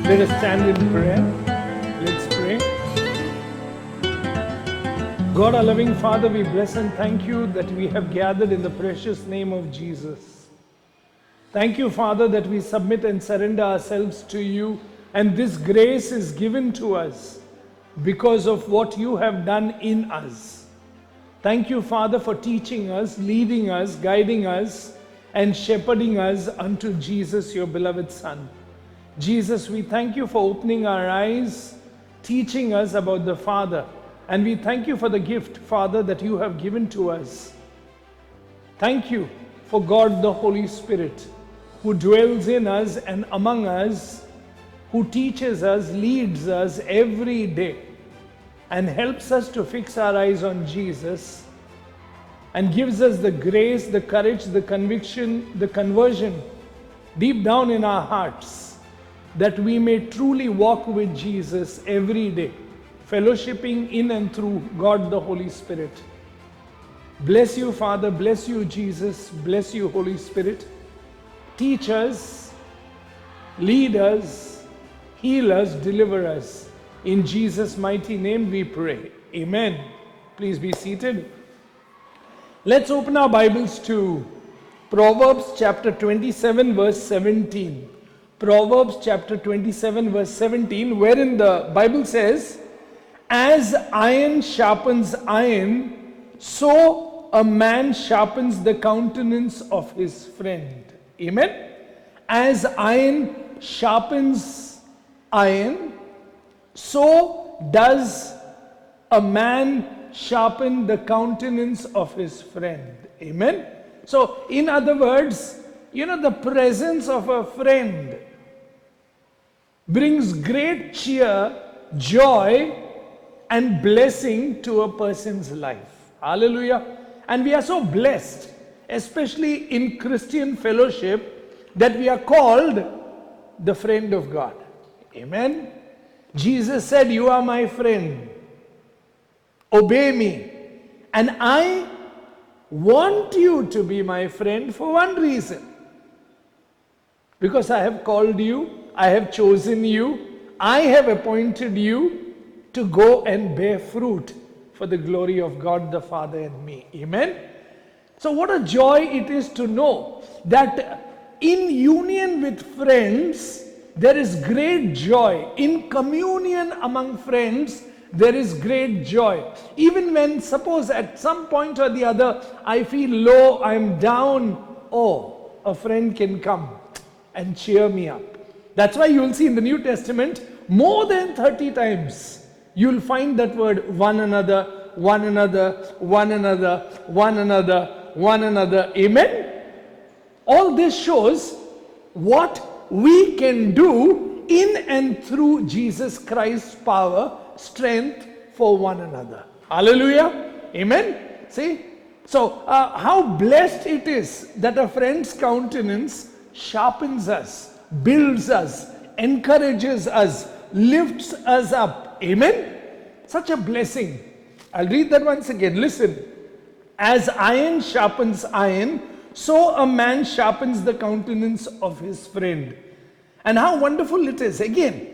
Let us stand in prayer. Let's pray. God, our loving Father, we bless and thank you that we have gathered in the precious name of Jesus. Thank you, Father, that we submit and surrender ourselves to you, and this grace is given to us because of what you have done in us. Thank you, Father, for teaching us, leading us, guiding us, and shepherding us unto Jesus, your beloved Son. Jesus, we thank you for opening our eyes, teaching us about the Father. And we thank you for the gift, Father, that you have given to us. Thank you for God the Holy Spirit, who dwells in us and among us, who teaches us, leads us every day, and helps us to fix our eyes on Jesus, and gives us the grace, the courage, the conviction, the conversion deep down in our hearts, that we may truly walk with Jesus every day, fellowshipping in and through God the Holy Spirit. Bless you, Father. Bless you, Jesus. Bless you, Holy Spirit. Teach us, lead us, heal us, deliver us. In Jesus' mighty name we pray. Amen. Please be seated. Let's open our Bibles to Proverbs chapter 27, verse 17. Proverbs chapter 27, verse 17, wherein the Bible says, "As iron sharpens iron, so a man sharpens the countenance of his friend." Amen. As iron sharpens iron, so does a man sharpen the countenance of his friend. Amen. So, in other words, the presence of a friend brings great cheer, joy, and blessing to a person's life. Hallelujah. And we are so blessed, especially in Christian fellowship, that we are called the friend of God. Amen. Jesus said, "You are my friend. Obey me." And I want you to be my friend for one reason. Because I have called you, I have chosen you, I have appointed you to go and bear fruit for the glory of God the Father and me. Amen. So what a joy it is to know that in union with friends, there is great joy. In communion among friends, there is great joy. Even when, suppose at some point or the other, I feel low, I'm down, a friend can come and cheer me up. That's why you'll see in the New Testament, more than 30 times, you'll find that word, one another, one another, one another, one another, one another. Amen? All this shows what we can do in and through Jesus Christ's power, strength for one another. Hallelujah. Amen. See? So, how blessed it is that a friend's countenance sharpens us, builds us, encourages us, lifts us up. Amen. Such a blessing. I'll read that once again. Listen. As iron sharpens iron, so a man sharpens the countenance of his friend. And how wonderful it is, again,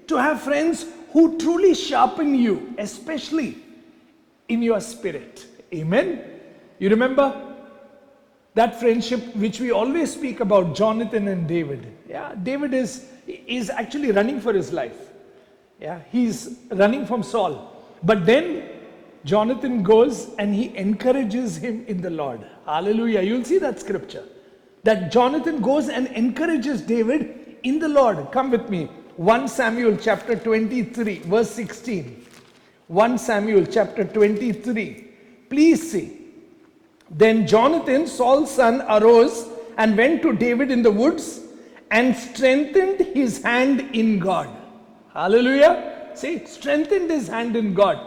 to have friends who truly sharpen you, especially in your spirit. Amen. You remember that friendship which we always speak about, Jonathan and David. Yeah, David is actually running for his life. Yeah, he's running from Saul. But then Jonathan goes and he encourages him in the Lord. Hallelujah. You'll see that scripture. That Jonathan goes and encourages David in the Lord. Come with me. 1 Samuel chapter 23, verse 16. 1 Samuel chapter 23. Please see. Then Jonathan, Saul's son, arose and went to David in the woods and strengthened his hand in God. Hallelujah. See, strengthened his hand in God.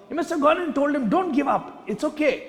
He must have gone and told him, don't give up. It's okay.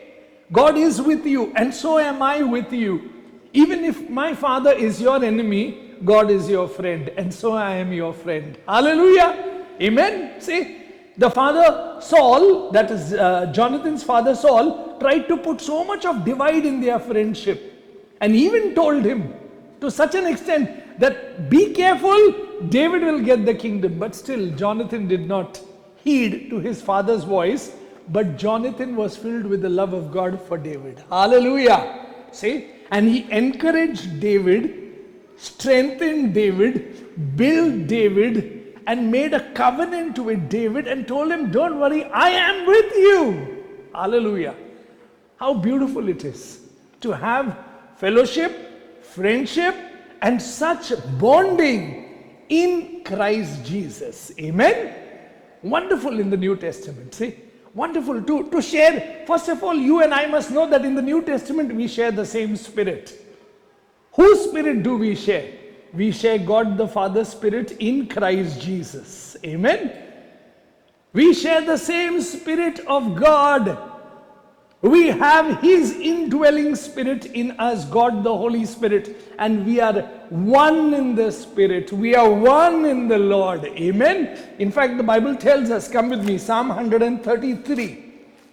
God is with you, and so am I with you. Even if my father is your enemy, God is your friend, and so I am your friend. Hallelujah. Amen. See, the father Saul, that is Jonathan's father Saul, tried to put so much of divide in their friendship, and even told him to such an extent that be careful, David will get the kingdom. But still, Jonathan did not heed to his father's voice, but Jonathan was filled with the love of God for David. Hallelujah. See? And he encouraged David, strengthened David, built David, and made a covenant with David and told him, don't worry, I am with you. Hallelujah. How beautiful it is to have fellowship, friendship, and such bonding in Christ Jesus. Amen. Wonderful in the New Testament. See, wonderful to share. First of all, you and I must know that in the New Testament we share the same Spirit. Whose Spirit do we share? We share God the Father's Spirit in Christ Jesus. Amen. We share the same Spirit of God. We have His indwelling Spirit in us, God the Holy Spirit, and we are one in the Spirit. We are one in the Lord. Amen. In fact, the Bible tells us, come with me, Psalm 133.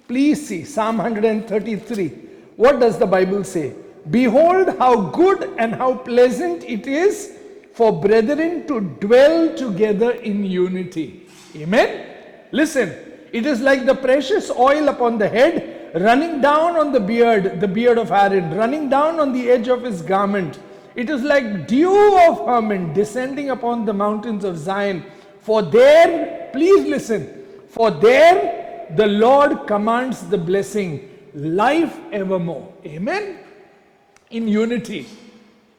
Please see, Psalm 133. What does the Bible say? Behold how good and how pleasant it is for brethren to dwell together in unity. Amen. Listen, it is like the precious oil upon the head, running down on the beard of Aaron, running down on the edge of his garment. It is like dew of Hermon descending upon the mountains of Zion. For there, please listen, for there the Lord commands the blessing, life evermore. Amen. In unity,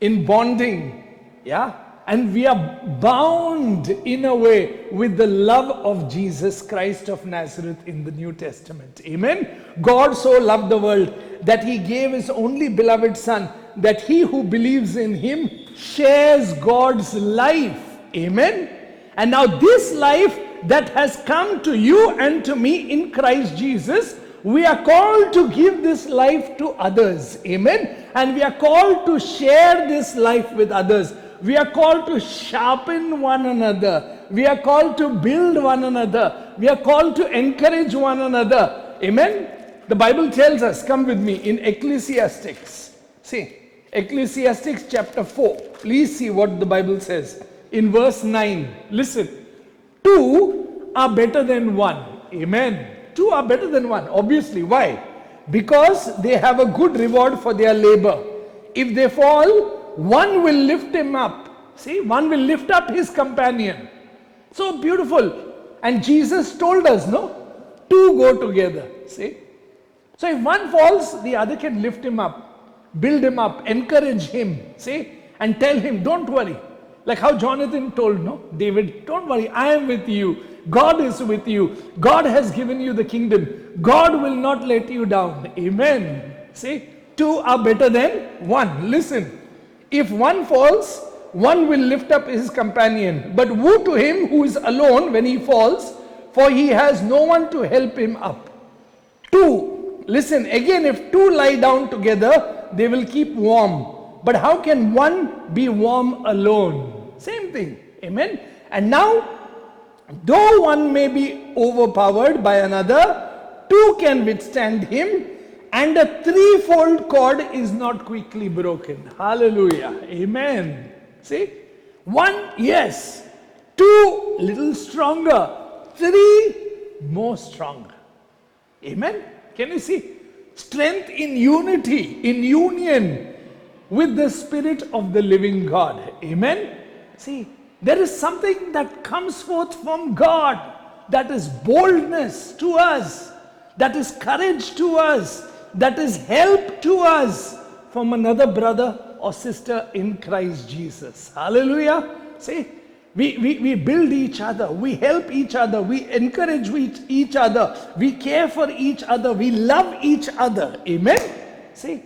in bonding, yeah. And we are bound in a way with the love of Jesus Christ of Nazareth in the New Testament. Amen. God so loved the world that He gave His only beloved Son, that he who believes in Him shares God's life. Amen. And now this life that has come to you and to me in Christ Jesus, we are called to give this life to others. Amen. And we are called to share this life with others. We are called to sharpen one another. We are called to build one another. We are called to encourage one another. Amen. The Bible tells us, come with me, in Ecclesiastes. See, Ecclesiastes chapter 4. Please see what the Bible says. In verse 9, listen. Two are better than one. Amen. Two are better than one. Obviously. Why? Because they have a good reward for their labor. If they fall, one will lift him up. See, one will lift up his companion. So beautiful. And Jesus told us, no? Two go together. See? So if one falls, the other can lift him up, build him up, encourage him. See? And tell him, don't worry. Like how Jonathan told, no? David, don't worry, I am with you. God is with you. God has given you the kingdom. God will not let you down. Amen. See? Two are better than one. Listen. If one falls, one will lift up his companion. But woe to him who is alone when he falls, for he has no one to help him up. Two, listen, again, if two lie down together, they will keep warm. But how can one be warm alone? Same thing. Amen. And now, though one may be overpowered by another, two can withstand him. And a threefold cord is not quickly broken. Hallelujah. Amen. See? One, yes. Two, little stronger. Three, more stronger. Amen. Can you see? Strength in unity, in union with the Spirit of the living God. Amen. See, there is something that comes forth from God that is boldness to us, that is courage to us, that is help to us from another brother or sister in Christ Jesus. Hallelujah. See, we build each other, we help each other, we encourage each other, we care for each other, we love each other. Amen. See,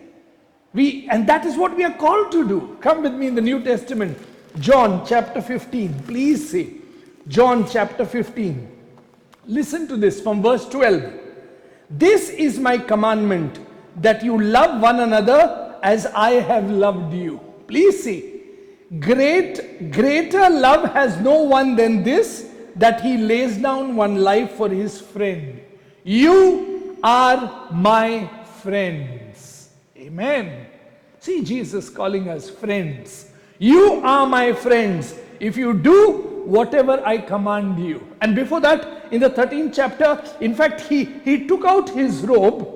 and that is what we are called to do. Come with me in the New Testament. John chapter 15. Please see. John chapter 15. Listen to this from verse 12. This is my commandment, that you love one another as I have loved you. Please see. Greater love has no one than this, that he lays down one life for his friend. You are my friends. Amen. See Jesus calling us friends. You are my friends if you do whatever I command you. And before that, in the 13th chapter, in fact, he took out his robe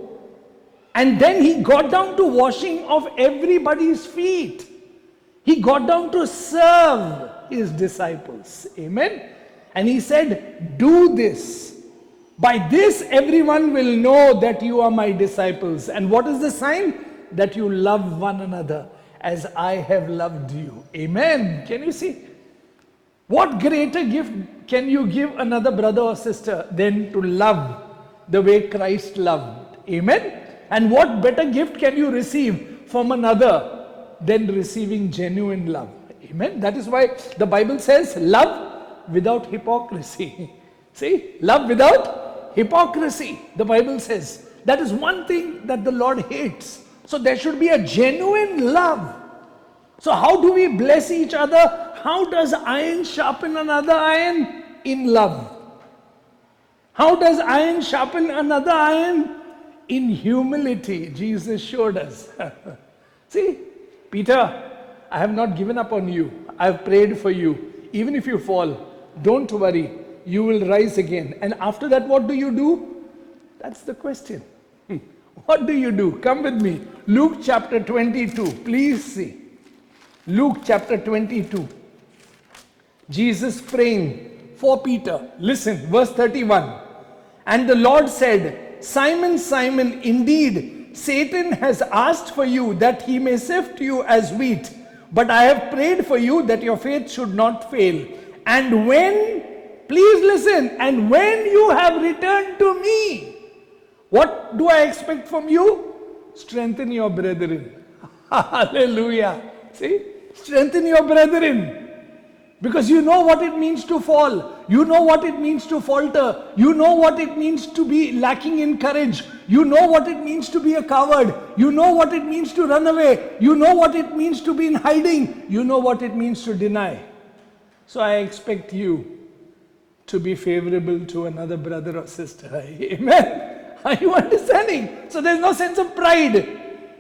and then he got down to washing of everybody's feet. He got down to serve his disciples. Amen. And he said, do this. By this everyone will know that you are my disciples. And what is the sign? That you love one another as I have loved you. Amen. Can you see? What greater gift can you give another brother or sister than to love the way Christ loved? Amen. And what better gift can you receive from another than receiving genuine love? Amen. That is why the Bible says, love without hypocrisy. See, love without hypocrisy. The Bible says that is one thing that the Lord hates. So there should be a genuine love. So how do we bless each other? How does iron sharpen another iron? In love. How does iron sharpen another iron? In humility. Jesus showed us. See, Peter, I have not given up on you. I have prayed for you. Even if you fall, don't worry. You will rise again. And after that, what do you do? That's the question. What do you do? Come with me. Luke chapter 22. Please see. Luke chapter 22. Jesus praying for Peter. Listen, verse 31. And the Lord said, Simon, Simon, indeed, Satan has asked for you that he may sift you as wheat. But I have prayed for you that your faith should not fail. And when, please listen, and when you have returned to me, what do I expect from you? Strengthen your brethren. Hallelujah. See? Strengthen your brethren. Because you know what it means to fall. You know what it means to falter. You know what it means to be lacking in courage. You know what it means to be a coward. You know what it means to run away. You know what it means to be in hiding. You know what it means to deny. So I expect you to be favorable to another brother or sister. Amen. Are you understanding? So there is no sense of pride.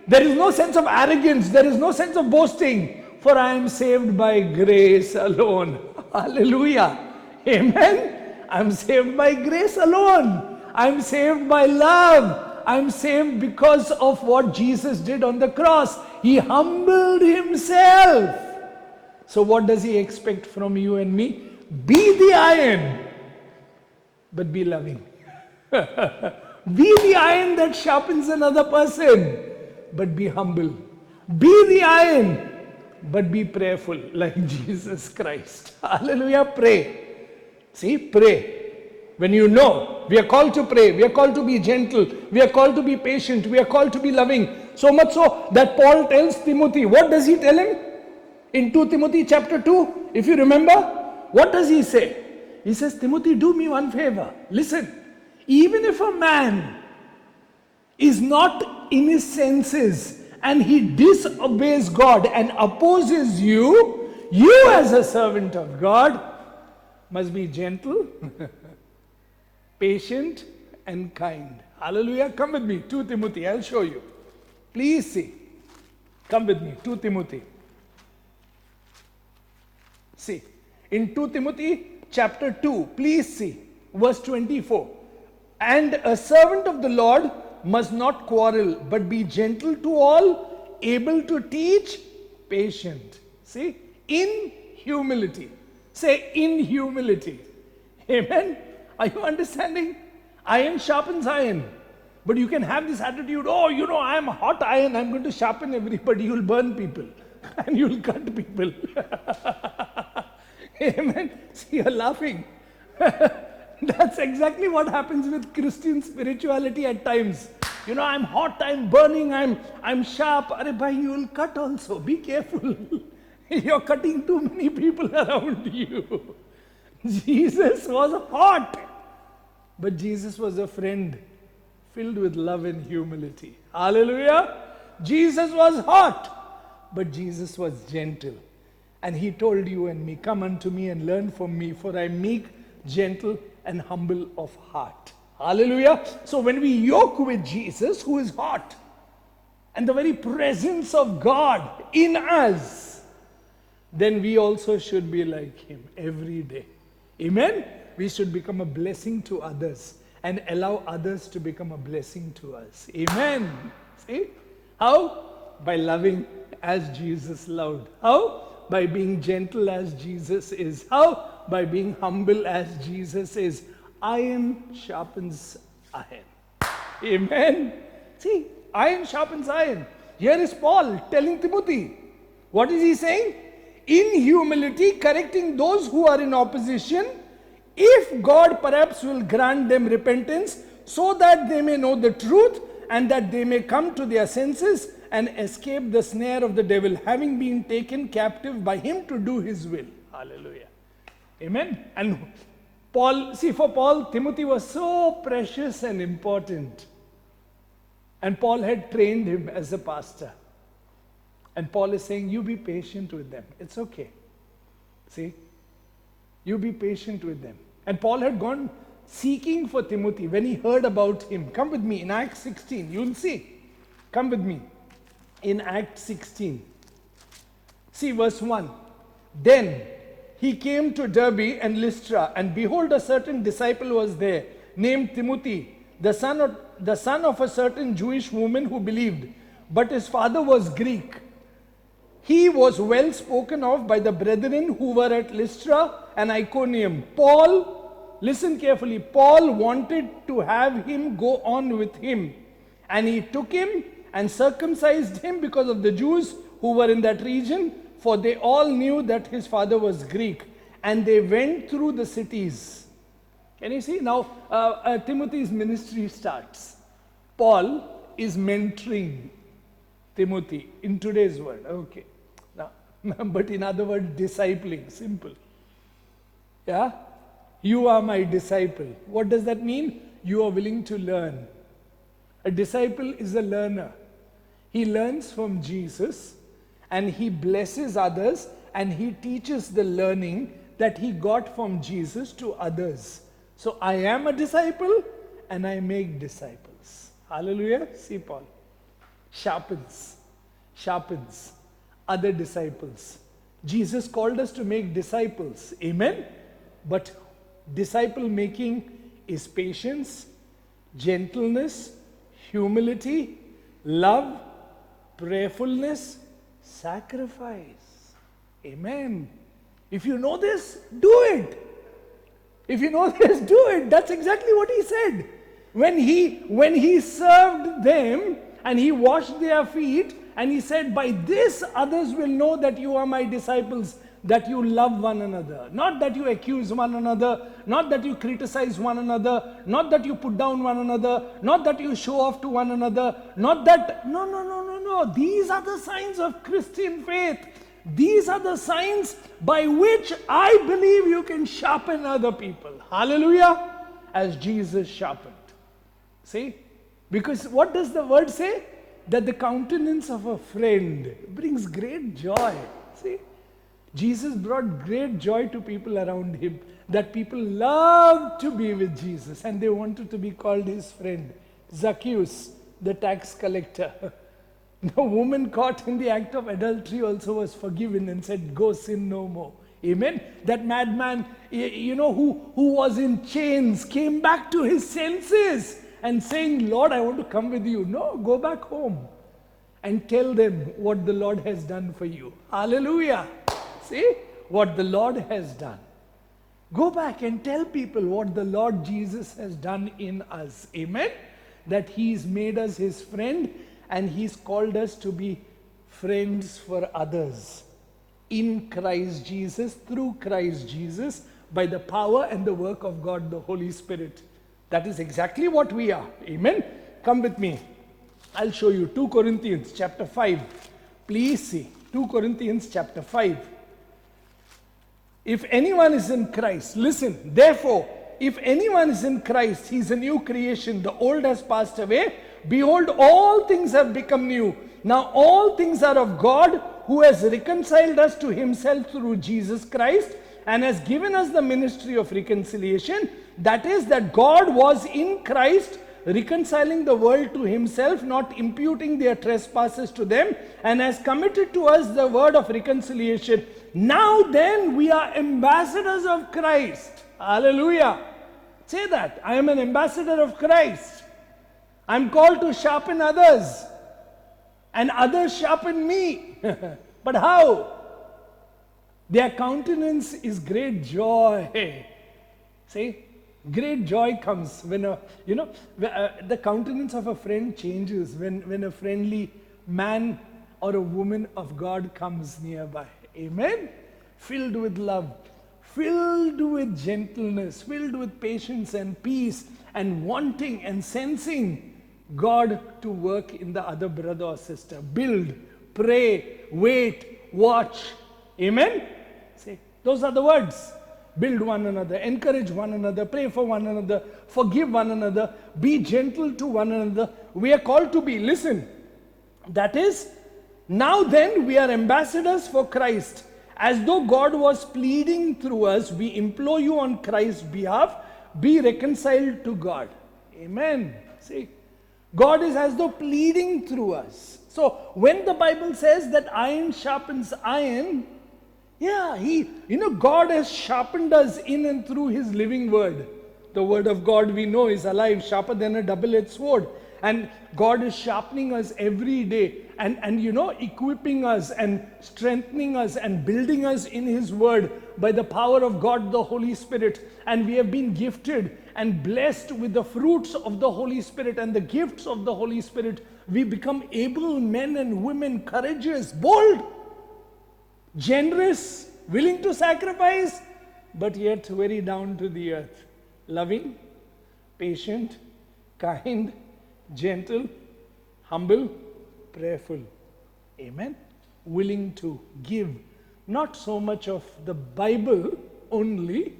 There is no sense of arrogance. There is no sense of boasting. For I am saved by grace alone. Hallelujah. Amen. I am saved by grace alone. I am saved by love. I am saved because of what Jesus did on the cross. He humbled himself. So what does he expect from you and me? Be the iron, but be loving. Be the iron that sharpens another person, but be humble. Be the iron, but be prayerful like Jesus Christ. Hallelujah. Pray. See, pray. When you know, we are called to pray. We are called to be gentle. We are called to be patient. We are called to be loving. So much so that Paul tells Timothy, what does he tell him? In 2 Timothy chapter 2, if you remember, what does he say? He says, Timothy, do me one favor. Listen. Even if a man is not in his senses and he disobeys God and opposes you, you as a servant of God must be gentle, patient and kind. Hallelujah. Come with me. 2 Timothy. I'll show you. Please see. Come with me. 2 Timothy. See. In 2 Timothy chapter 2. Please see. Verse 24. And a servant of the Lord must not quarrel, but be gentle to all, able to teach, patient. See? In humility. Say, in humility. Amen? Are you understanding? Iron sharpens iron. But you can have this attitude, oh, you know, I'm hot iron, I'm going to sharpen everybody. You'll burn people. And you'll cut people. Amen? See, you're laughing. That's exactly what happens with Christian spirituality at times. You know, I'm hot, I'm burning, I'm sharp. Arey bhai, you will cut also. Be careful. You're cutting too many people around you. Jesus was hot. But Jesus was a friend filled with love and humility. Hallelujah. Jesus was hot. But Jesus was gentle. And he told you and me, come unto me and learn from me, for I am meek, gentle, and humble of heart. Hallelujah. So when we yoke with Jesus, who is hot, and the very presence of God in us, then we also should be like him every day. Amen? We should become a blessing to others and allow others to become a blessing to us. Amen? See? How? By loving as Jesus loved. How? By being gentle as Jesus is. How? By being humble as Jesus is. Iron sharpens iron. Amen? See? Iron sharpens iron. Here is Paul telling Timothy. What is he saying? In humility, correcting those who are in opposition, if God perhaps will grant them repentance, so that they may know the truth and that they may come to their senses and escape the snare of the devil, having been taken captive by him to do his will. Hallelujah. Amen. And Paul, see, for Paul, Timothy was so precious and important. And Paul had trained him as a pastor. And Paul is saying, you be patient with them. It's okay. See? You be patient with them. And Paul had gone seeking for Timothy when he heard about him. Come with me in Acts 16. You'll see. Come with me in Acts 16. See verse 1. Then he came to Derbe and Lystra, and behold, a certain disciple was there, named Timothy, the son of a certain Jewish woman who believed, but his father was Greek. He was well spoken of by the brethren who were at Lystra and Iconium. Paul, listen carefully, Paul wanted to have him go on with him. And he took him and circumcised him because of the Jews who were in that region, for they all knew that his father was Greek. And they went through the cities. Can you see? Now, Timothy's ministry starts. Paul is mentoring Timothy in today's world. Okay. Now, but in other words, discipling. Simple. Yeah? You are my disciple. What does that mean? You are willing to learn. A disciple is a learner. He learns from Jesus and he blesses others and he teaches the learning that he got from Jesus to others. So I am a disciple and I make disciples. Hallelujah. See Paul. Sharpens other disciples. Jesus called us to make disciples. Amen. But disciple making is patience, gentleness, humility, love, prayerfulness, sacrifice. Amen. If you know this, do it. If you know this, do it. That's exactly what he said. When he served them and he washed their feet and he said, by this others will know that you are my disciples, that you love one another. Not that you accuse one another, not that you criticize one another, not that you put down one another, not that you show off to one another, not that, no. These are the signs of Christian faith. These are the signs by which I believe you can sharpen other people. Hallelujah. As Jesus sharpened. See? Because what does the word say? That the countenance of a friend brings great joy. See? Jesus brought great joy to people around him. That people loved to be with Jesus and they wanted to be called his friend. Zacchaeus, the tax collector. The woman caught in the act of adultery also was forgiven and said, go sin no more. Amen. That madman, who was in chains, came back to his senses and saying, Lord, I want to come with you. No, go back home and tell them what the Lord has done for you. Hallelujah. See what the Lord has done. Go back and tell people what the Lord Jesus has done in us. Amen. That he's made us his friend and he's called us to be friends for others. In Christ Jesus, through Christ Jesus, by the power and the work of God, the Holy Spirit. That is exactly what we are. Amen. Come with me. I'll show you 2 Corinthians chapter 5. Please see. 2 Corinthians chapter 5. If anyone is in Christ, listen, therefore, if anyone is in Christ, he is a new creation. The old has passed away. Behold, all things have become new. Now all things are of God, who has reconciled us to himself through Jesus Christ and has given us the ministry of reconciliation. That is, that God was in Christ reconciling the world to himself, not imputing their trespasses to them, and has committed to us the word of reconciliation. Now then, we are ambassadors of Christ. Hallelujah. Say that. I am an ambassador of Christ. I'm called to sharpen others, and others sharpen me. But how? Their countenance is great joy. See, great joy comes when the countenance of a friend changes when a friendly man or a woman of God comes nearby. Amen? Filled with love, filled with gentleness, filled with patience and peace, and wanting and sensing God to work in the other brother or sister. Build, pray, wait, watch. Amen? See, those are the words. Build one another, encourage one another, pray for one another, forgive one another, be gentle to one another. We are called to be, listen, that is, now then we are ambassadors for Christ. As though God was pleading through us, we implore you on Christ's behalf, be reconciled to God. Amen. See, God is as though pleading through us. So when the Bible says that iron sharpens iron, yeah, God has sharpened us in and through His living word. The word of God we know is alive, sharper than a double-edged sword. And God is sharpening us every day and equipping us and strengthening us and building us in His word by the power of God, the Holy Spirit. And we have been gifted and blessed with the fruits of the Holy Spirit and the gifts of the Holy Spirit. We become able men and women, courageous, bold, generous, willing to sacrifice, but yet very down to the earth. Loving, patient, kind, gentle, humble, prayerful. Amen. Willing to give not so much of the Bible only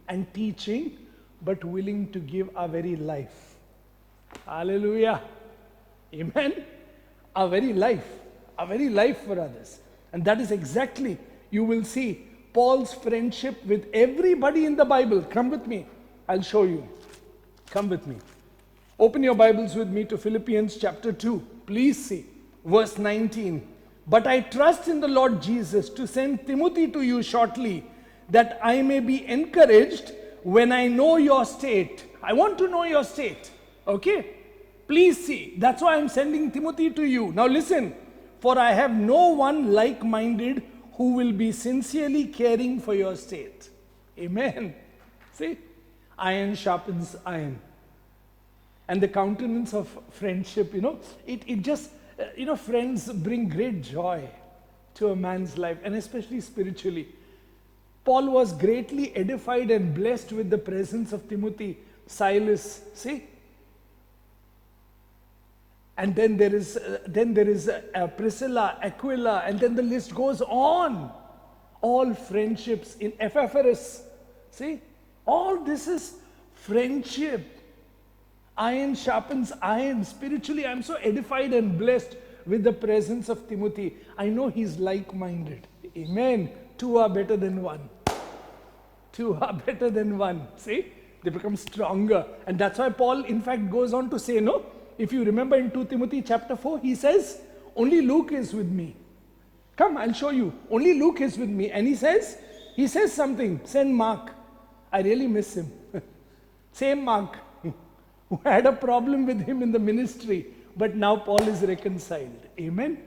and teaching, but willing to give our very life. Hallelujah. Amen. Our very life for others. And that is exactly, you will see Paul's friendship with everybody in the Bible. Come with me. I'll show you. Come with me. Open your Bibles with me to Philippians chapter 2. Please see verse 19. But I trust in the Lord Jesus to send Timothy to you shortly, that I may be encouraged when I know your state. I want to know your state. Okay? Please see. That's why I'm sending Timothy to you. Now listen. For I have no one like-minded who will be sincerely caring for your state. Amen. See? Iron sharpens iron. And the countenance of friendship, it just, friends bring great joy to a man's life, and especially spiritually. Paul was greatly edified and blessed with the presence of Timothy, Silas. See? And then there is Priscilla, Aquila, and then the list goes on. All friendships in Epaphras. See? All this is friendship. Iron sharpens iron. Spiritually, I'm so edified and blessed with the presence of Timothy. I know he's like-minded. Amen. Two are better than one. Two are better than one. See? They become stronger. And that's why Paul, in fact, goes on to say, no? If you remember in 2 Timothy chapter 4, he says, only Luke is with me. Come, I'll show you. Only Luke is with me. And he says something. Send Mark. I really miss him. Same Mark, who had a problem with him in the ministry. But now Paul is reconciled. Amen.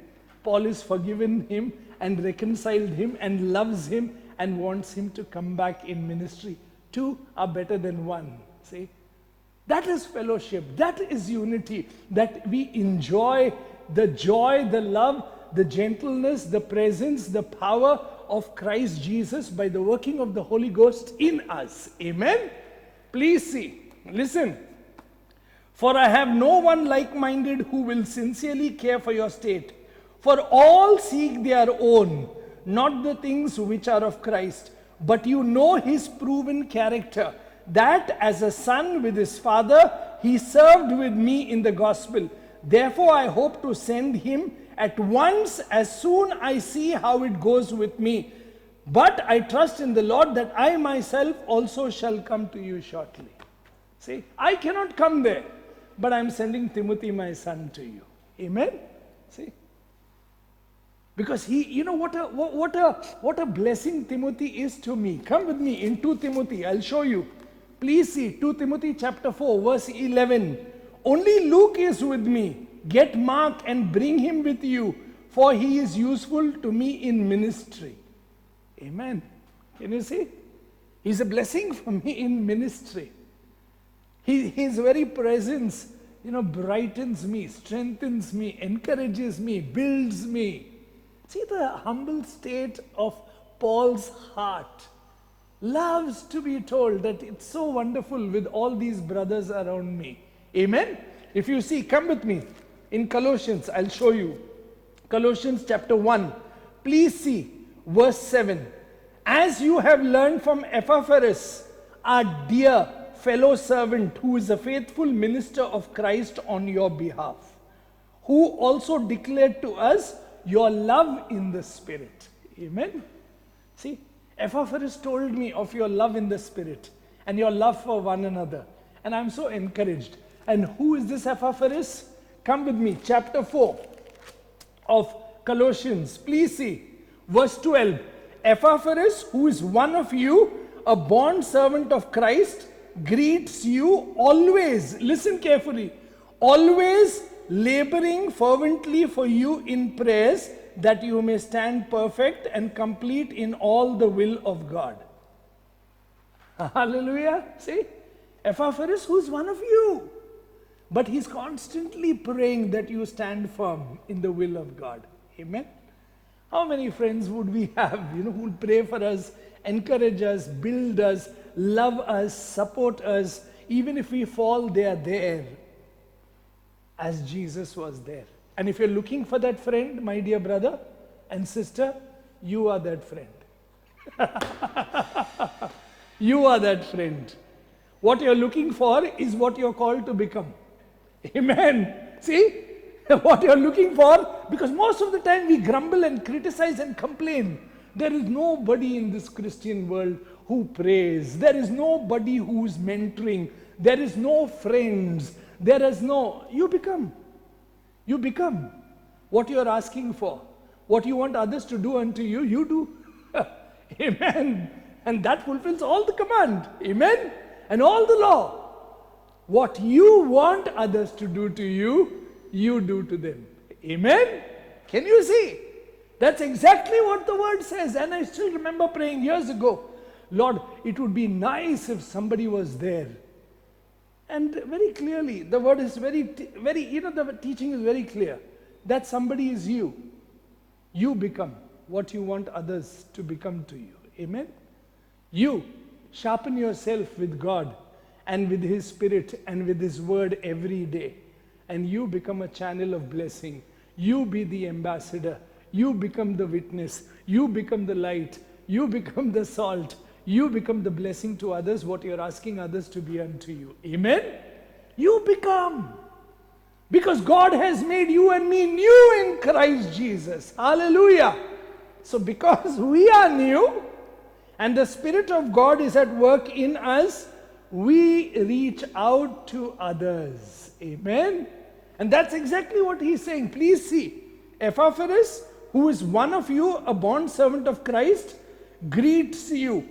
Paul is forgiven him and reconciled him and loves him and wants him to come back in ministry. Two are better than one. See? That is fellowship. That is unity. That we enjoy the joy, the love, the gentleness, the presence, the power of Christ Jesus by the working of the Holy Ghost in us. Amen? Please see. Listen. For I have no one like-minded who will sincerely care for your state. For all seek their own, not the things which are of Christ. But you know his proven character, that as a son with his father, he served with me in the gospel. Therefore, I hope to send him at once as soon I see how it goes with me. But I trust in the Lord that I myself also shall come to you shortly. See, I cannot come there. but I'm sending Timothy, my son, to you. Amen? See? Because he, you know, what a blessing Timothy is to me. Come with me in 2 Timothy, I'll show you. Please see 2 Timothy chapter 4, verse 11. Only Luke is with me. Get Mark and bring him with you, for he is useful to me in ministry. Amen. Can you see? He's a blessing for me in ministry. His very presence, you know, brightens me, strengthens me, encourages me, builds me. See the humble state of Paul's heart. Loves to be told that it's so wonderful with all these brothers around me. Amen? If you see, come with me in Colossians, I'll show you. Colossians chapter 1. Please see verse 7. As you have learned from Epaphras, our dear fellow servant, who is a faithful minister of Christ on your behalf, who also declared to us your love in the Spirit. Amen? See, Epaphras told me of your love in the Spirit and your love for one another. And I'm so encouraged. And who is this Epaphras? Come with me, chapter 4 of Colossians. Please see, verse 12. Epaphras, who is one of you, a bond servant of Christ, greets you always. Listen carefully. Always laboring fervently for you in prayers, that you may stand perfect and complete in all the will of God. Hallelujah. See? Epaphras, who's one of you. But he's constantly praying that you stand firm in the will of God. Amen. How many friends would we have, who will pray for us, encourage us, build us, love us, support us. Even if we fall, they are there as Jesus was there. And if you're looking for that friend, my dear brother and sister, you are that friend. You are that friend. What you're looking for is what you're called to become. Amen. See? What you're looking for, because most of the time we grumble and criticize and complain. There is nobody in this Christian world who prays. There is nobody who's mentoring. There is no friends. There is no, you become what you are asking for. What you want others to do unto you, you do. Amen. And that fulfills all the command. Amen. And all the law. What you want others to do to you, you do to them. Amen. Can you see? That's exactly what the word says. And I still remember praying years ago, Lord, it would be nice if somebody was there. And very clearly, the word is very, the teaching is very clear. That somebody is you. You become what you want others to become to you. Amen? You sharpen yourself with God and with His Spirit and with His word every day. And you become a channel of blessing. You be the ambassador. You become the witness. You become the light. You become the salt. You become the blessing to others, what you're asking others to be unto you. Amen? You become. Because God has made you and me new in Christ Jesus. Hallelujah. So because we are new and the Spirit of God is at work in us, we reach out to others. Amen? And that's exactly what he's saying. Please see. Epaphras, who is one of you, a bond servant of Christ, greets you,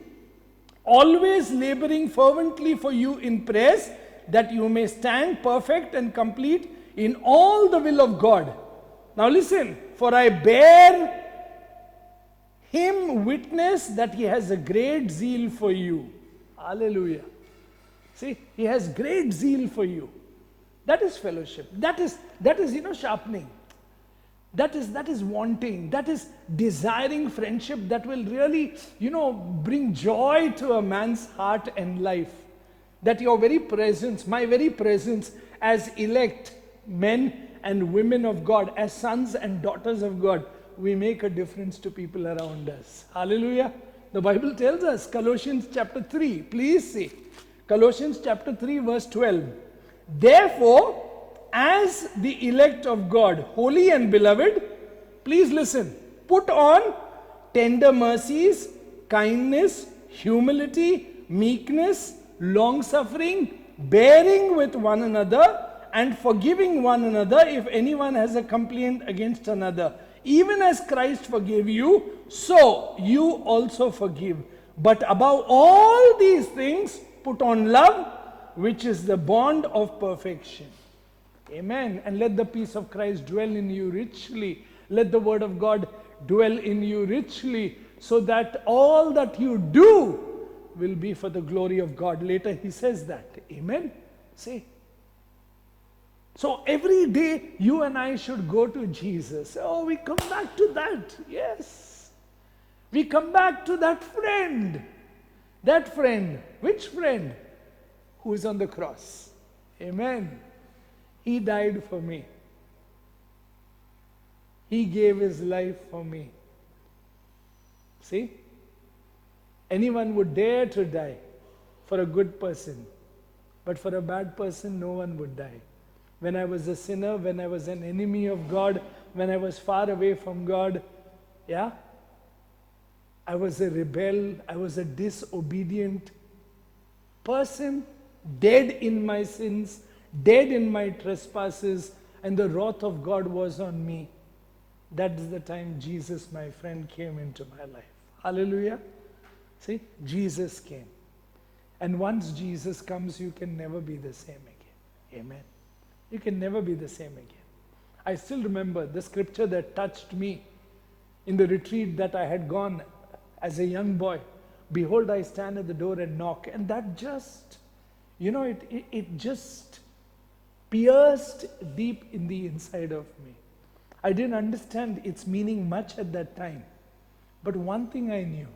always laboring fervently for you in prayers, that you may stand perfect and complete in all the will of God. Now listen, for I bear him witness that he has a great zeal for you. Hallelujah. See, he has great zeal for you. That is fellowship. That is sharpening. That is wanting. That is desiring friendship that will really, bring joy to a man's heart and life. That your very presence, my very presence as elect men and women of God, as sons and daughters of God, we make a difference to people around us. Hallelujah. The Bible tells us, Colossians chapter 3, please see. Colossians chapter 3 verse 12. Therefore, as the elect of God, holy and beloved, please listen, put on tender mercies, kindness, humility, meekness, long-suffering, bearing with one another, and forgiving one another if anyone has a complaint against another. Even as Christ forgave you, so you also forgive. But above all these things, put on love, which is the bond of perfection. Amen. And let the peace of Christ dwell in you richly. Let the word of God dwell in you richly, so that all that you do will be for the glory of God. Later he says that. Amen. See. So every day you and I should go to Jesus. Oh, we come back to that. Yes. We come back to that friend. That friend. Which friend? Who is on the cross. Amen. He died for me. He gave his life for me. See? Anyone would dare to die for a good person. But for a bad person, no one would die. When I was a sinner, when I was an enemy of God, when I was far away from God, yeah? I was a rebel, I was a disobedient person, dead in my sins, dead in my trespasses, and the wrath of God was on me. That is the time Jesus, my friend, came into my life. Hallelujah. See, Jesus came. And once Jesus comes, you can never be the same again. Amen. You can never be the same again. I still remember the scripture that touched me in the retreat that I had gone as a young boy. Behold, I stand at the door and knock. And that just, it just pierced deep in the inside of me. I didn't understand its meaning much at that time. But one thing I knew.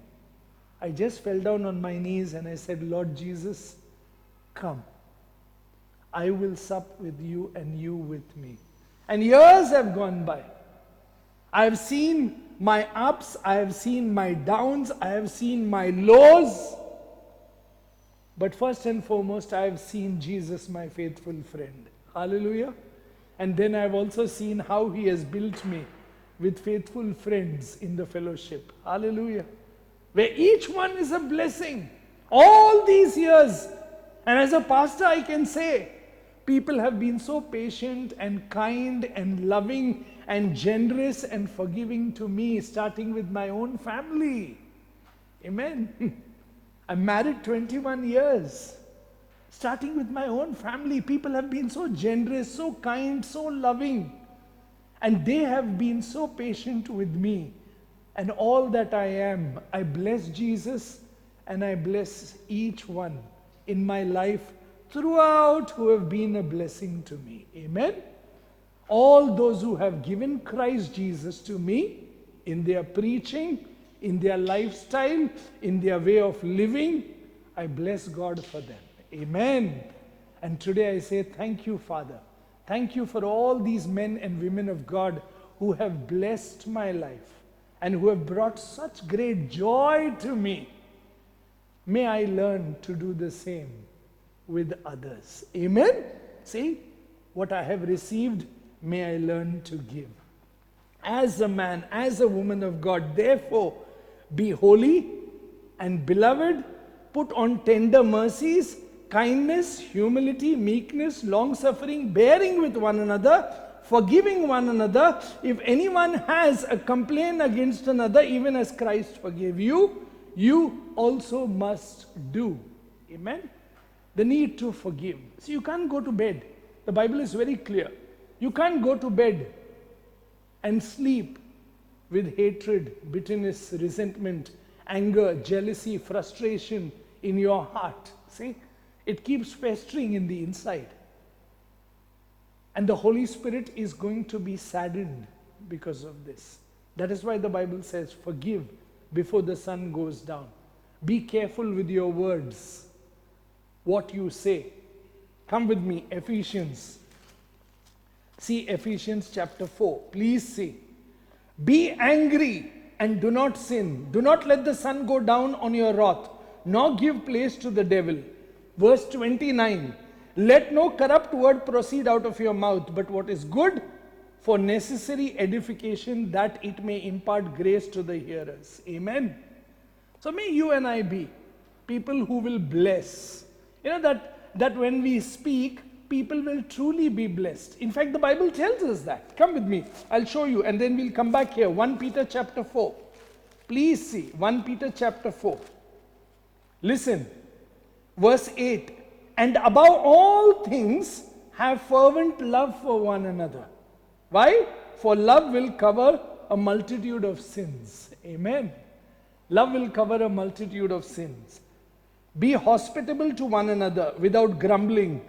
I just fell down on my knees and I said, Lord Jesus, come. I will sup with you and you with me. And years have gone by. I have seen my ups, I have seen my downs, I have seen my lows. But first and foremost, I have seen Jesus, my faithful friend. Hallelujah. And then I have also seen how he has built me with faithful friends in the fellowship. Hallelujah. Where each one is a blessing. All these years. And as a pastor, I can say, people have been so patient and kind and loving and generous and forgiving to me, starting with my own family. Amen. I'm married 21 years. Starting with my own family, people have been so generous, so kind, so loving. And they have been so patient with me. And all that I am, I bless Jesus and I bless each one in my life throughout who have been a blessing to me. Amen. All those who have given Christ Jesus to me in their preaching, in their lifestyle, in their way of living, I bless God for them. Amen. And today I say, thank you, Father. Thank you for all these men and women of God who have blessed my life and who have brought such great joy to me. May I learn to do the same with others. Amen. See, what I have received, may I learn to give. As a man, as a woman of God, therefore, be holy and beloved, put on tender mercies, kindness, humility, meekness, long-suffering, bearing with one another, forgiving one another. If anyone has a complaint against another, even as Christ forgave you, you also must do. Amen. The need to forgive. See, you can't go to bed. The Bible is very clear. You can't go to bed and sleep with hatred, bitterness, resentment, anger, jealousy, frustration in your heart. See, it keeps festering in the inside. And the Holy Spirit is going to be saddened because of this. That is why the Bible says, forgive before the sun goes down. Be careful with your words, what you say. Come with me, Ephesians. See Ephesians chapter 4. Please see. Be angry and do not sin. Do not let the sun go down on your wrath, nor give place to the devil. Verse 29. Let no corrupt word proceed out of your mouth, but what is good for necessary edification, that it may impart grace to the hearers. Amen. So may you and I be people who will bless. You know that when we speak, people will truly be blessed. In fact, the Bible tells us that. Come with me. I'll show you and then we'll come back here. 1 Peter chapter 4. Please see 1 Peter chapter 4. Listen. Verse 8. And above all things, have fervent love for one another. Why? For love will cover a multitude of sins. Amen. Love will cover a multitude of sins. Be hospitable to one another without grumbling.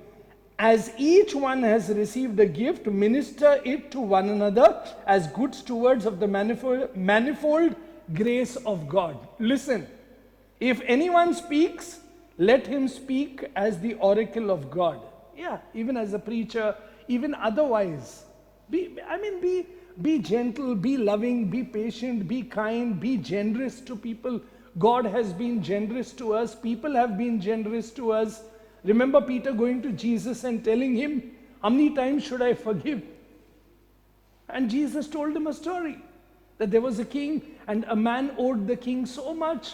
As each one has received a gift, minister it to one another as good stewards of the manifold grace of God. Listen, if anyone speaks, let him speak as the oracle of God. Yeah, even as a preacher, even otherwise. Be gentle, be loving, be patient, be kind, be generous to people. God has been generous to us. People have been generous to us. Remember Peter going to Jesus and telling him, how many times should I forgive? And Jesus told him a story that there was a king and a man owed the king so much.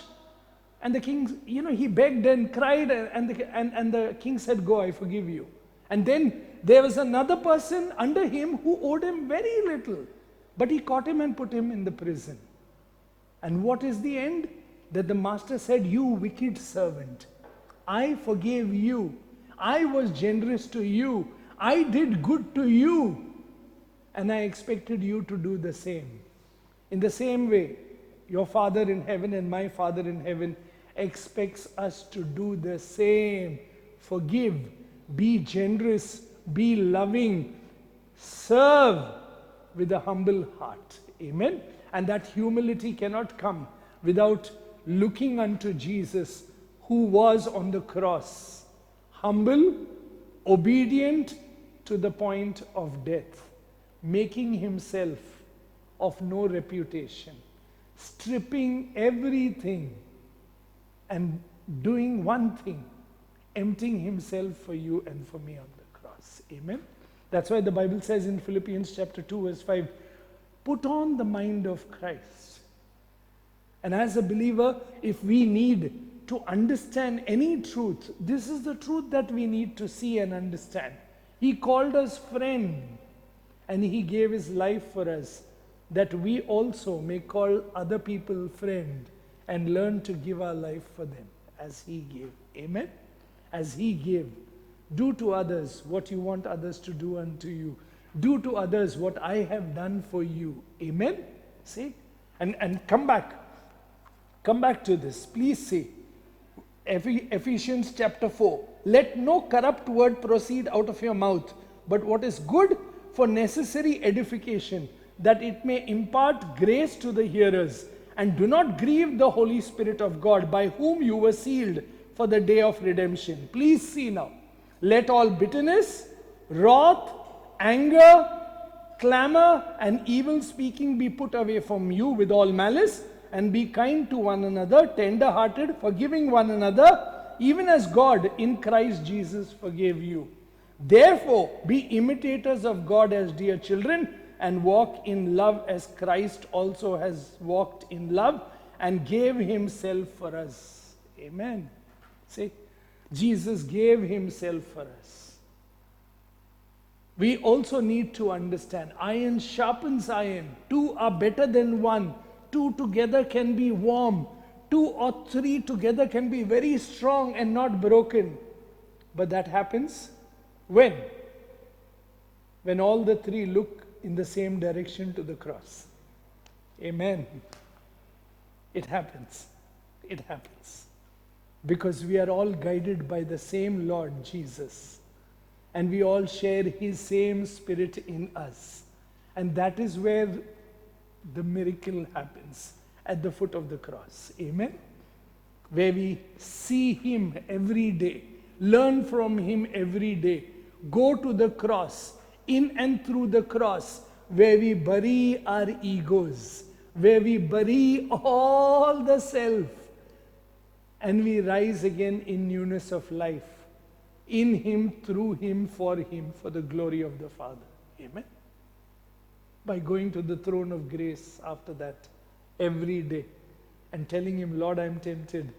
And the king, he begged and cried and the king said, go, I forgive you. And then there was another person under him who owed him very little. But he caught him and put him in the prison. And what is the end? That the master said, you wicked servant, I forgave you. I was generous to you. I did good to you. And I expected you to do the same. In the same way, your Father in heaven and my Father in heaven expects us to do the same. Forgive, be generous, be loving, serve with a humble heart. Amen. And that humility cannot come without looking unto Jesus, who was on the cross, humble, obedient to the point of death, making himself of no reputation, stripping everything and doing one thing, emptying himself for you and for me on the cross. Amen. That's why the Bible says in Philippians chapter 2 verse 5, put on the mind of Christ. And as a believer, if we need to understand any truth, this is the truth that we need to see and understand. He called us friend and he gave his life for us, that we also may call other people friend and learn to give our life for them as he gave. Amen. As he gave. Do to others what you want others to do unto you. Do to others what I have done for you. Amen. See? And come back. Come back to this. Please see. Ephesians chapter 4. Let no corrupt word proceed out of your mouth, but what is good for necessary edification, that it may impart grace to the hearers. And do not grieve the Holy Spirit of God, by whom you were sealed for the day of redemption. Please see now. Let all bitterness, wrath, anger, clamor, and evil speaking be put away from you with all malice, and be kind to one another, tender-hearted, forgiving one another, even as God in Christ Jesus forgave you. Therefore, be imitators of God as dear children, and walk in love as Christ also has walked in love and gave himself for us. Amen. See, Jesus gave himself for us. We also need to understand, iron sharpens iron. Two are better than one. Two together can be warm. Two or three together can be very strong and not broken. But that happens when? When all the three look in the same direction to the cross. Amen. It happens. It happens. Because we are all guided by the same Lord Jesus. And we all share his same spirit in us. And that is where the miracle happens, at the foot of the cross. Amen. Where we see him every day, learn from him every day, go to the cross, in and through the cross, where we bury our egos, where we bury all the self, and we rise again in newness of life, in him, through him, for the glory of the Father. Amen. By going to the throne of grace after that every day and telling him, Lord, I'm tempted.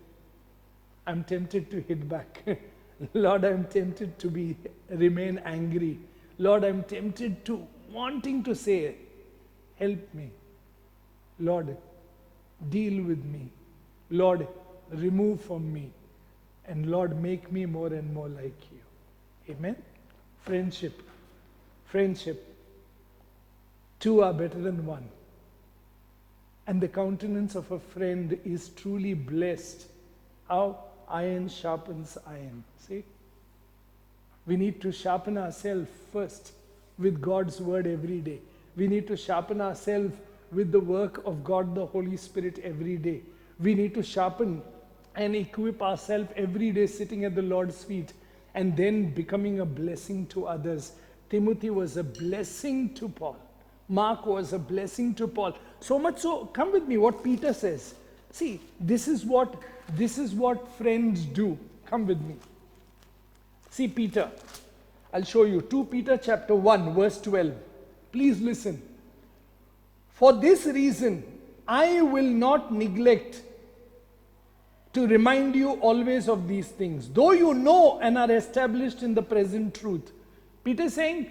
I'm tempted to hit back. Lord, I'm tempted to remain angry. Lord, I'm tempted to wanting to say, help me. Lord, deal with me. Lord, remove from me. And Lord, make me more and more like you. Amen? Friendship. Friendship. Two are better than one. And the countenance of a friend is truly blessed. How? Iron sharpens iron. See? We need to sharpen ourselves first with God's word every day. We need to sharpen ourselves with the work of God the Holy Spirit every day. We need to sharpen and equip ourselves every day sitting at the Lord's feet and then becoming a blessing to others. Timothy was a blessing to Paul. Mark was a blessing to Paul. So much so, come with me, what Peter says. See, this is what friends do. Come with me. See Peter. I'll show you. 2 Peter chapter 1, verse 12. Please listen. For this reason, I will not neglect to remind you always of these things, though you know and are established in the present truth. Peter is saying,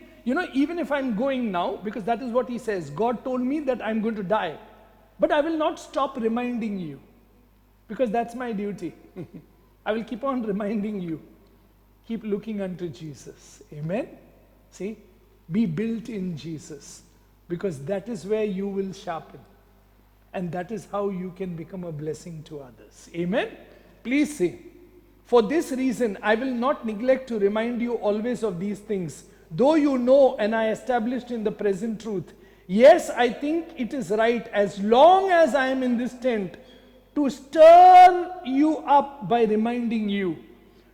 even if I'm going now, because that is what he says, God told me that I'm going to die, but I will not stop reminding you, because that's my duty. I will keep on reminding you. Keep looking unto Jesus. Amen? See? Be built in Jesus, because that is where you will sharpen. And that is how you can become a blessing to others. Amen? Please say, for this reason, I will not neglect to remind you always of these things, though you know and are established in the present truth. Yes, I think it is right, as long as I am in this tent, to stir you up by reminding you,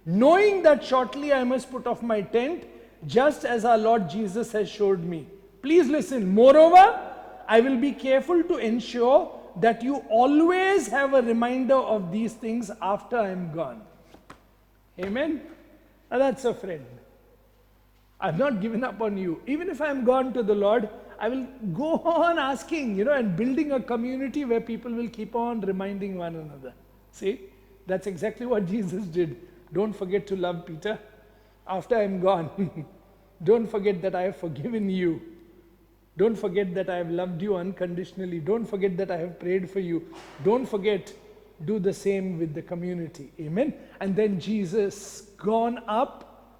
knowing that shortly I must put off my tent, just as our Lord Jesus has showed me. Please listen. Moreover, I will be careful to ensure that you always have a reminder of these things after I am gone. Amen? Now that's a friend. I've not given up on you. Even if I'm gone to the Lord, I will go on asking, and building a community where people will keep on reminding one another. See? That's exactly what Jesus did. Don't forget to love Peter after I'm gone. Don't forget that I have forgiven you. Don't forget that I have loved you unconditionally. Don't forget that I have prayed for you. Don't forget, do the same with the community. Amen? And then Jesus gone up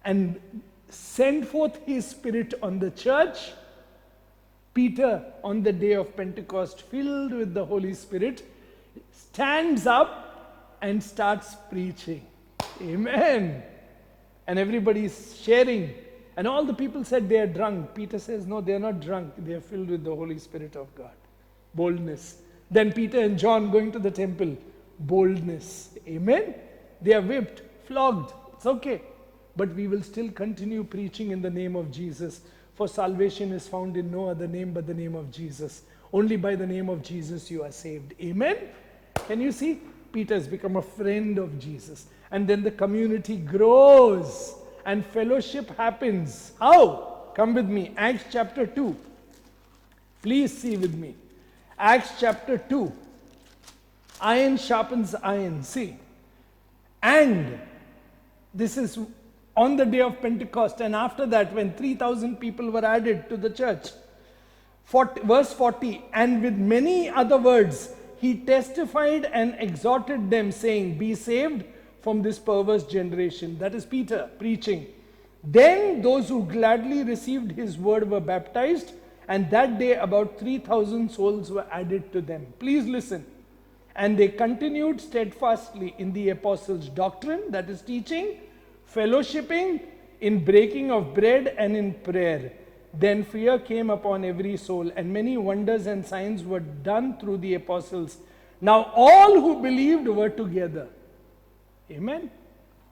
and sent forth his Spirit on the church. Peter, on the day of Pentecost, filled with the Holy Spirit, stands up and starts preaching. Amen. And everybody's sharing. And all the people said they are drunk. Peter says, no, they are not drunk. They are filled with the Holy Spirit of God. Boldness. Then Peter and John going to the temple. Boldness. Amen. They are whipped, flogged. It's okay. But we will still continue preaching in the name of Jesus. For salvation is found in no other name but the name of Jesus. Only by the name of Jesus you are saved. Amen. Can you see? Peter has become a friend of Jesus. And then the community grows and fellowship happens. How? Come with me. Acts chapter 2. Please see with me. Acts chapter 2. Iron sharpens iron. See. And this is on the day of Pentecost. And after that, when 3,000 people were added to the church. Verse 40. And with many other words, he testified and exhorted them, saying, be saved from this perverse generation. That is Peter preaching. Then those who gladly received his word were baptized, and that day about 3,000 souls were added to them. Please listen. And they continued steadfastly in the apostles' doctrine, that is teaching, fellowshipping, in breaking of bread, and in prayer. Then fear came upon every soul, and many wonders and signs were done through the apostles. Now all who believed were together. Amen.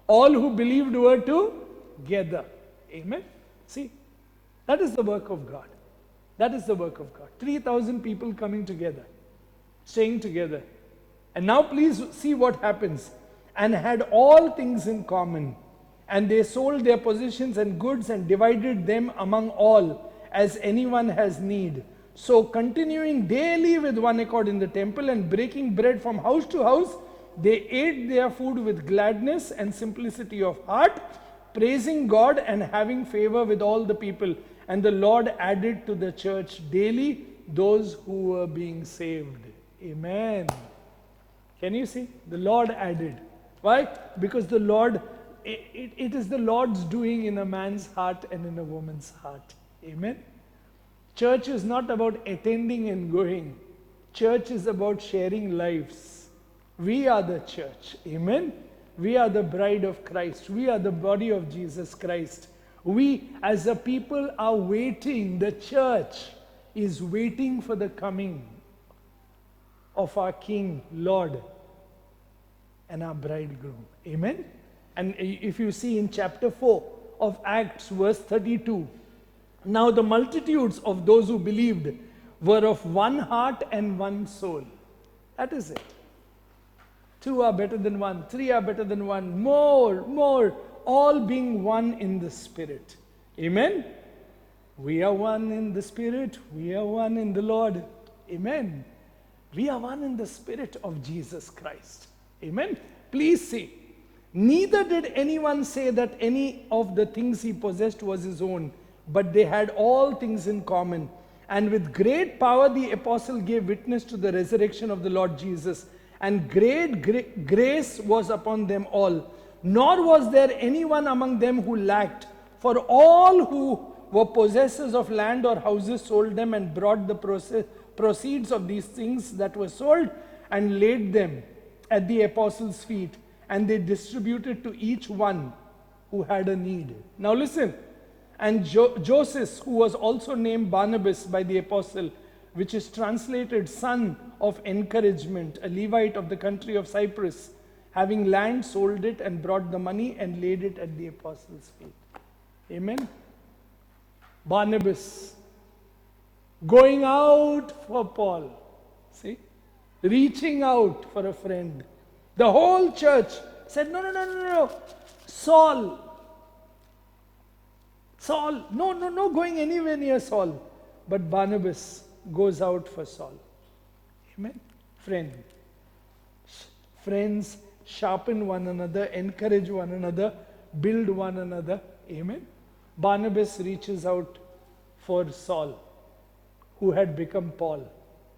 All who believed were together. Amen. See, that is the work of God. That is the work of God. 3,000 people coming together, staying together. And now please see what happens. And had all things in common. And they sold their possessions and goods and divided them among all, as anyone has need. So continuing daily with one accord in the temple and breaking bread from house to house, they ate their food with gladness and simplicity of heart, praising God and having favor with all the people. And the Lord added to the church daily those who were being saved. Amen. Can you see? The Lord added. Why? Because the Lord, it is the Lord's doing in a man's heart and in a woman's heart. Amen. Church is not about attending and going. Church is about sharing lives. We are the church. Amen. We are the bride of Christ. We are the body of Jesus Christ. We as a people are waiting. The church is waiting for the coming of our King, Lord, and our bridegroom. Amen. And if you see in chapter 4 of Acts, verse 32, now the multitudes of those who believed were of one heart and one soul. That is it. Two are better than one, three are better than one, more, all being one in the Spirit. Amen. We are one in the Spirit, we are one in the Lord. Amen. We are one in the Spirit of Jesus Christ. Amen. Please see, neither did anyone say that any of the things he possessed was his own, but they had all things in common. And with great power the apostle gave witness to the resurrection of the Lord Jesus, and great grace was upon them all. Nor was there anyone among them who lacked, for all who were possessors of land or houses sold them and brought the proceeds of these things that were sold and laid them at the apostles' feet, and they distributed to each one who had a need. Now listen. And Joseph, who was also named Barnabas by the apostle, which is translated son of encouragement, a Levite of the country of Cyprus, having land, sold it and brought the money and laid it at the apostles' feet. Amen. Barnabas going out for Paul. See? Reaching out for a friend. The whole church said, no. Saul, no going anywhere near Saul. But Barnabas goes out for Saul. Amen. Friends sharpen one another, encourage one another, build one another. Amen. Barnabas reaches out for Saul, who had become Paul.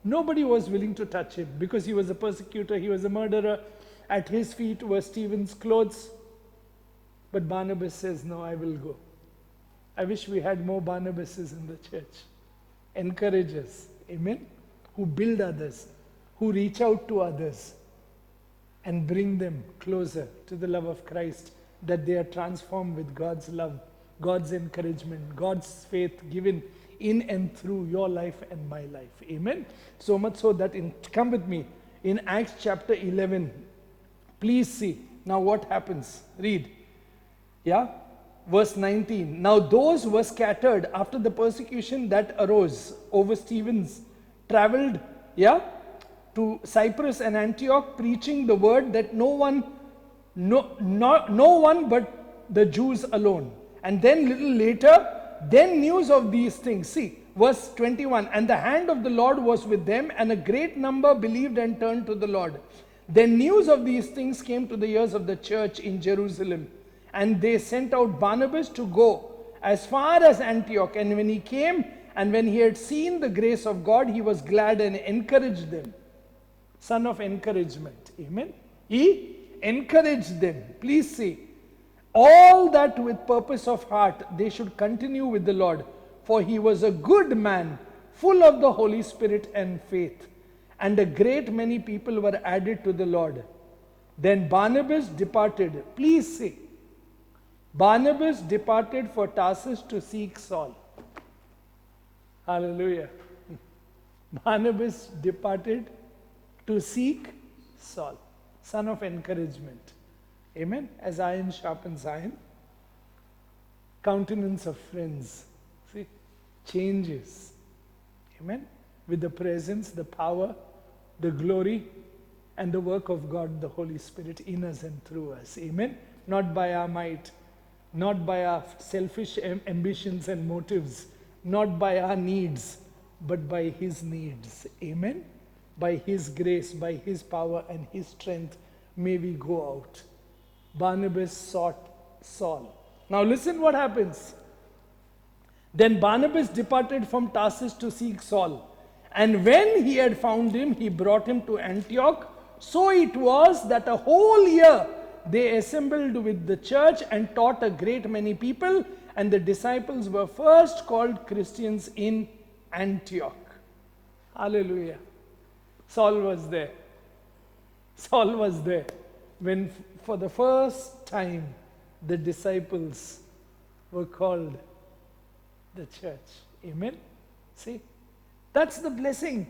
Nobody was willing to touch him because he was a persecutor, he was a murderer. At his feet were Stephen's clothes. But Barnabas says, no, I will go. I wish we had more Barnabases in the church. Encouragers, amen, who build others, who reach out to others and bring them closer to the love of Christ, that they are transformed with God's love, God's encouragement, God's faith given in and through your life and my life. Amen. So much so that come with me in Acts chapter 11. Please see now what happens. Read. Yeah. Verse 19. Now those were scattered after the persecution that arose over Stephen's traveled, to Cyprus and Antioch, preaching the word that no one but the Jews alone. And then little later, then news of these things. See, verse 21. And the hand of the Lord was with them, and a great number believed and turned to the Lord. Then news of these things came to the ears of the church in Jerusalem. And they sent out Barnabas to go as far as Antioch. And when he came, and when he had seen the grace of God, he was glad and encouraged them. Son of encouragement. Amen. He encouraged them. Please see. All that with purpose of heart they should continue with the Lord. For he was a good man, full of the Holy Spirit and faith. And a great many people were added to the Lord. Then Barnabas departed. Please see. Barnabas departed for Tarsus to seek Saul. Hallelujah. Barnabas departed to seek Saul, son of encouragement. Amen. As iron sharpens iron, countenance of friends, see, changes. Amen. With the presence, the power, the glory, and the work of God, the Holy Spirit in us and through us. Amen. Not by our might, not by our selfish ambitions and motives, not by our needs, but by His needs. Amen. By His grace, by His power and His strength, may we go out. Barnabas sought Saul. Now listen what happens. Then Barnabas departed from Tarsus to seek Saul. And when he had found him, he brought him to Antioch. So it was that a whole year they assembled with the church and taught a great many people. And the disciples were first called Christians in Antioch. Hallelujah. Saul was there. Saul was there when for the first time the disciples were called the church. Amen. See, that's the blessing.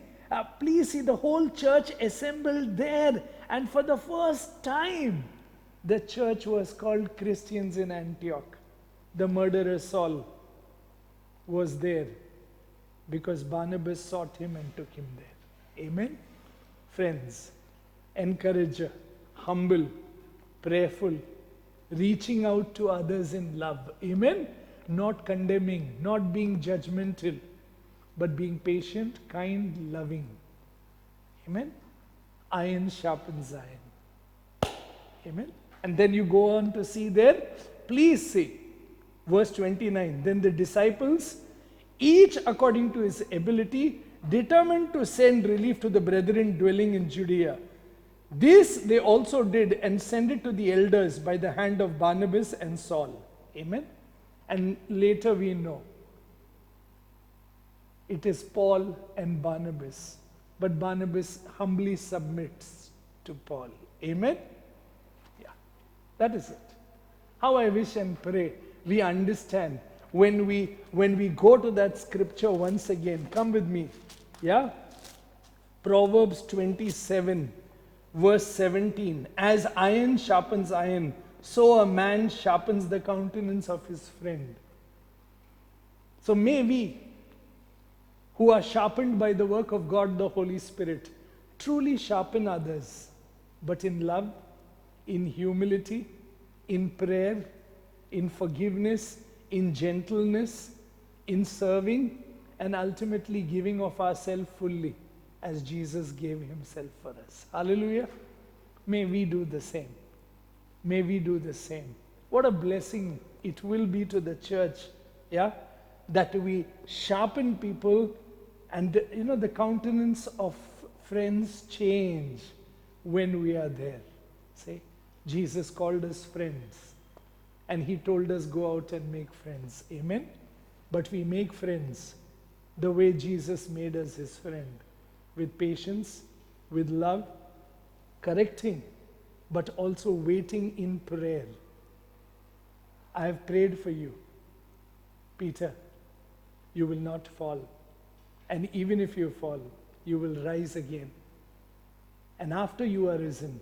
Please see, the whole church assembled there, and for the first time the church was called Christians in Antioch. The murderer Saul was there because Barnabas sought him and took him there. Amen. Friends, encourager, humble, prayerful, reaching out to others in love. Amen. Not condemning, not being judgmental, but being patient, kind, loving. Amen. Iron sharpens iron. Amen. And then you go on to see there, please see, verse 29. Then the disciples, each according to his ability, determined to send relief to the brethren dwelling in Judea. This they also did and sent it to the elders by the hand of Barnabas and Saul. Amen. And later we know it is Paul and Barnabas. But Barnabas humbly submits to Paul. Amen. Yeah. That is it. How I wish and pray we understand when we go to that scripture once again. Come with me. Yeah. Proverbs 27 verse 17. As iron sharpens iron, so a man sharpens the countenance of his friend. So may we, who are sharpened by the work of God the Holy Spirit, truly sharpen others, but in love, in humility, in prayer, in forgiveness, in gentleness, in serving, and ultimately giving of ourselves fully as Jesus gave himself for us. Hallelujah. May we do the same. May we do the same. What a blessing it will be to the church, yeah, that we sharpen people, and the countenance of friends change when we are there. See, Jesus called us friends, and he told us go out and make friends. Amen. But we make friends the way Jesus made us his friend, with patience, with love, correcting, but also waiting in prayer. I have prayed for you, Peter. You will not fall. And even if you fall, you will rise again. And after you are risen,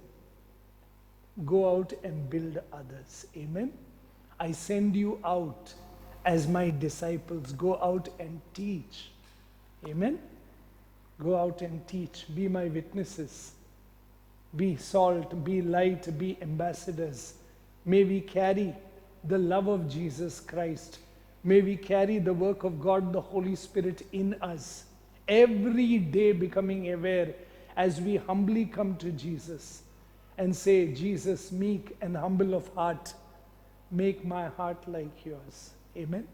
go out and build others. Amen. I send you out as my disciples. Go out and teach. Amen. Go out and teach. Be my witnesses. Be salt, be light, be ambassadors. May we carry the love of Jesus Christ. May we carry the work of God, the Holy Spirit in us. Every day becoming aware as we humbly come to Jesus and say, Jesus, meek and humble of heart, make my heart like yours. Amen.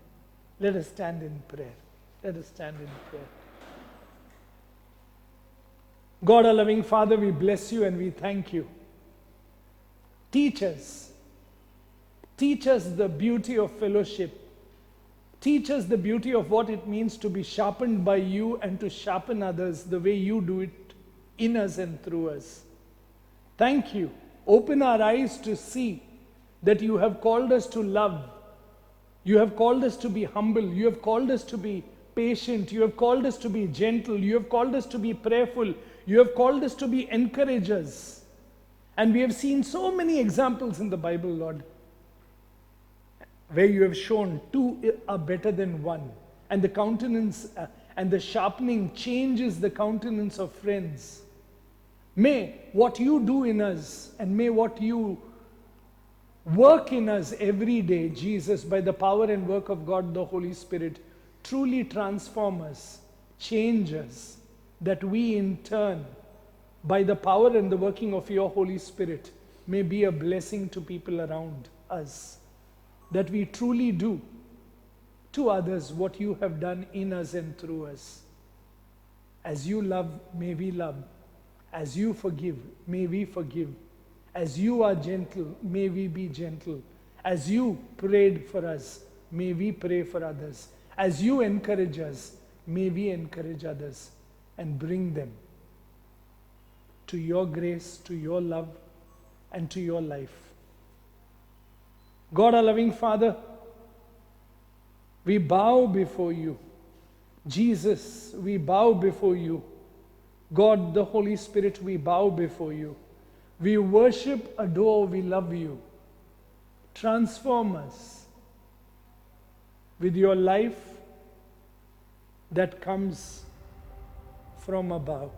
Let us stand in prayer. Let us stand in prayer. God, our loving Father, we bless you and we thank you. Teach us. Teach us the beauty of fellowship. Teach us the beauty of what it means to be sharpened by you and to sharpen others the way you do it in us and through us. Thank you. Open our eyes to see that you have called us to love. You have called us to be humble. You have called us to be patient. You have called us to be gentle. You have called us to be prayerful. You have called us to be encouragers. And we have seen so many examples in the Bible, Lord, where you have shown two are better than one. And the countenance and the sharpening changes the countenance of friends. May what you do in us and may what you work in us every day, Jesus, by the power and work of God, the Holy Spirit, truly transform us, change us, that we in turn, by the power and the working of your Holy Spirit, may be a blessing to people around us, that we truly do to others what you have done in us and through us. As you love, may we love. As you forgive, may we forgive. As you are gentle, may we be gentle. As you prayed for us, may we pray for others. As you encourage us, may we encourage others and bring them to your grace, to your love, and to your life. God, our loving Father, we bow before you. Jesus, we bow before you. God, the Holy Spirit, we bow before you. We worship, adore, we love you. Transform us with your life that comes from above.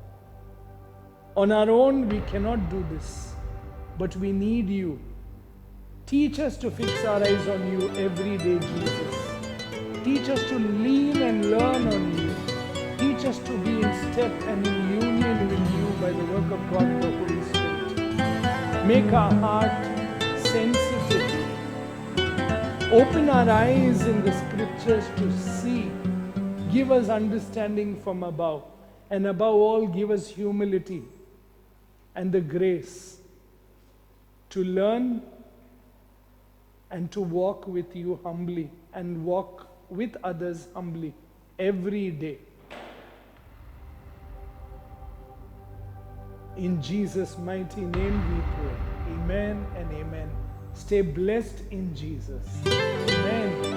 On our own, we cannot do this, but we need you. Teach us to fix our eyes on you every day, Jesus. Teach us to lean and learn on you. Teach us to be in step and in union with you by the work of God, the Holy Spirit. Make our heart sensitive. Open our eyes in the scriptures to see. Give us understanding from above. And above all, give us humility and the grace to learn and to walk with you humbly and walk with others humbly every day. In Jesus' mighty name we pray. Amen and amen. Stay blessed in Jesus. Amen.